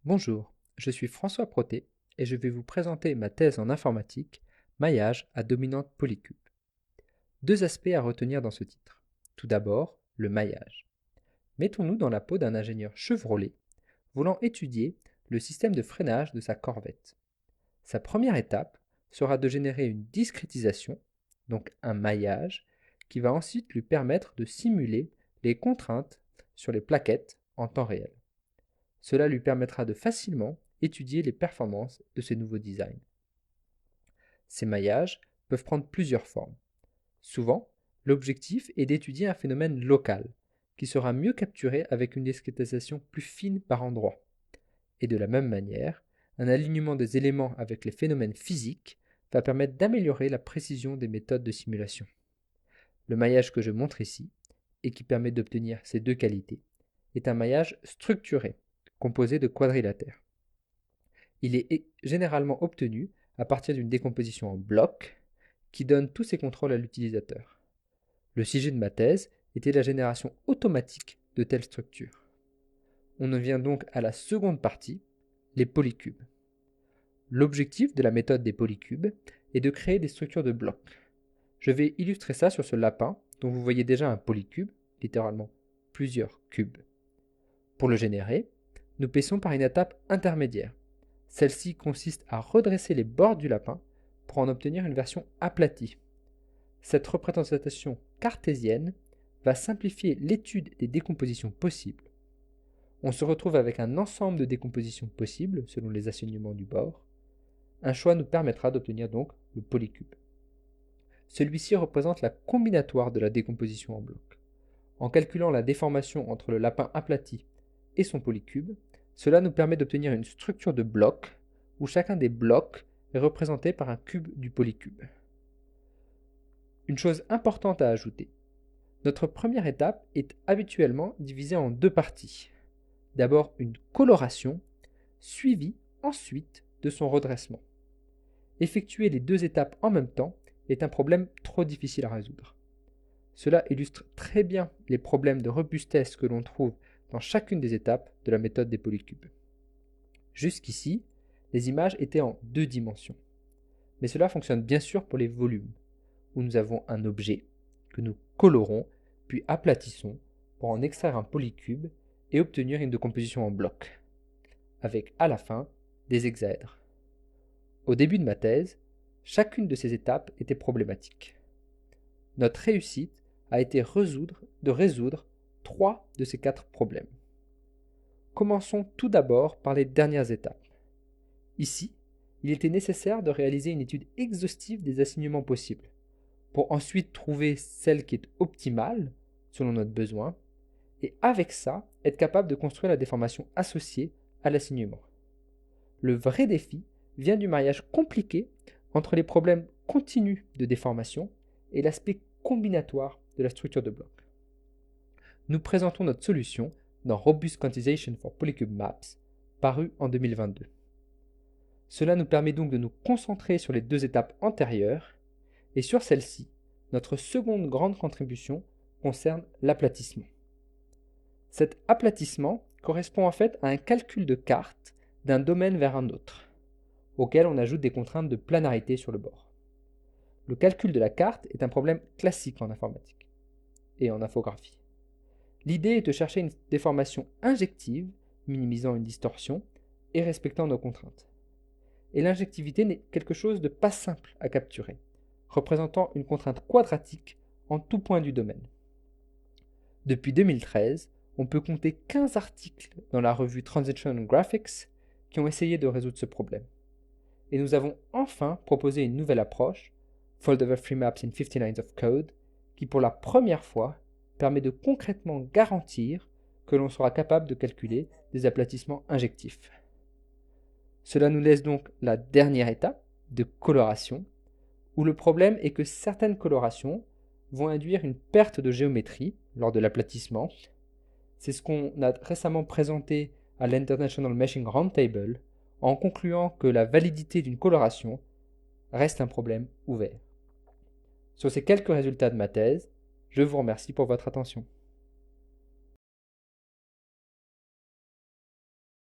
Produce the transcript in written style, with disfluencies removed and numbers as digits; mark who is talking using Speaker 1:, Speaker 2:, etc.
Speaker 1: Bonjour, je suis François Proté et je vais vous présenter ma thèse en informatique, maillage à dominante polycube. Deux aspects à retenir dans ce titre. Tout d'abord, le maillage. Mettons-nous dans la peau d'un ingénieur Chevrolet voulant étudier le système de freinage de sa Corvette. Sa première étape sera de générer une discrétisation, donc un maillage, qui va ensuite lui permettre de simuler les contraintes sur les plaquettes en temps réel. Cela lui permettra de facilement étudier les performances de ces nouveaux designs. Ces maillages peuvent prendre plusieurs formes. Souvent, l'objectif est d'étudier un phénomène local, qui sera mieux capturé avec une discrétisation plus fine par endroit. Et de la même manière, un alignement des éléments avec les phénomènes physiques va permettre d'améliorer la précision des méthodes de simulation. Le maillage que je montre ici, et qui permet d'obtenir ces deux qualités, est un maillage structuré, composé de quadrilatères. Il est généralement obtenu à partir d'une décomposition en blocs qui donne tous ses contrôles à l'utilisateur. Le sujet de ma thèse était la génération automatique de telles structures. On en vient donc à la seconde partie, les polycubes. L'objectif de la méthode des polycubes est de créer des structures de blocs. Je vais illustrer ça sur ce lapin dont vous voyez déjà un polycube, littéralement plusieurs cubes. Pour le générer, nous passons par une étape intermédiaire. Celle-ci consiste à redresser les bords du lapin pour en obtenir une version aplatie. Cette représentation cartésienne va simplifier l'étude des décompositions possibles. On se retrouve avec un ensemble de décompositions possibles selon les assignements du bord. Un choix nous permettra d'obtenir donc le polycube. Celui-ci représente la combinatoire de la décomposition en blocs. En calculant la déformation entre le lapin aplati et son polycube, cela nous permet d'obtenir une structure de blocs où chacun des blocs est représenté par un cube du polycube. Une chose importante à ajouter. Notre première étape est habituellement divisée en deux parties. D'abord une coloration, suivie ensuite de son redressement. Effectuer les deux étapes en même temps est un problème trop difficile à résoudre. Cela illustre très bien les problèmes de robustesse que l'on trouve dans chacune des étapes de la méthode des polycubes. Jusqu'ici, les images étaient en deux dimensions. Mais cela fonctionne bien sûr pour les volumes, où nous avons un objet que nous colorons puis aplatissons pour en extraire un polycube et obtenir une décomposition en blocs, avec à la fin des hexaèdres. Au début de ma thèse, chacune de ces étapes était problématique. Notre réussite a été de résoudre 3 de ces 4 problèmes. Commençons tout d'abord par les dernières étapes. Ici, il était nécessaire de réaliser une étude exhaustive des assignements possibles, pour ensuite trouver celle qui est optimale, selon notre besoin, et avec ça, être capable de construire la déformation associée à l'assignement. Le vrai défi vient du mariage compliqué entre les problèmes continus de déformation et l'aspect combinatoire de la structure de bloc. Nous présentons notre solution dans Robust Quantization for Polycube Maps, paru en 2022. Cela nous permet donc de nous concentrer sur les deux étapes antérieures, et sur celle-ci, notre seconde grande contribution concerne l'aplatissement. Cet aplatissement correspond en fait à un calcul de carte d'un domaine vers un autre, auquel on ajoute des contraintes de planarité sur le bord. Le calcul de la carte est un problème classique en informatique et en infographie. L'idée est de chercher une déformation injective, minimisant une distorsion et respectant nos contraintes. Et l'injectivité n'est quelque chose de pas simple à capturer, représentant une contrainte quadratique en tout point du domaine. Depuis 2013, on peut compter 15 articles dans la revue Transition Graphics qui ont essayé de résoudre ce problème. Et nous avons enfin proposé une nouvelle approche, Fold-over-free maps in 50 lines of code, qui pour la première fois permet de concrètement garantir que l'on sera capable de calculer des aplatissements injectifs. Cela nous laisse donc la dernière étape de coloration, où le problème est que certaines colorations vont induire une perte de géométrie lors de l'aplatissement. C'est ce qu'on a récemment présenté à l'International Meshing Roundtable en concluant que la validité d'une coloration reste un problème ouvert. Sur ces quelques résultats de ma thèse, je vous remercie pour votre attention.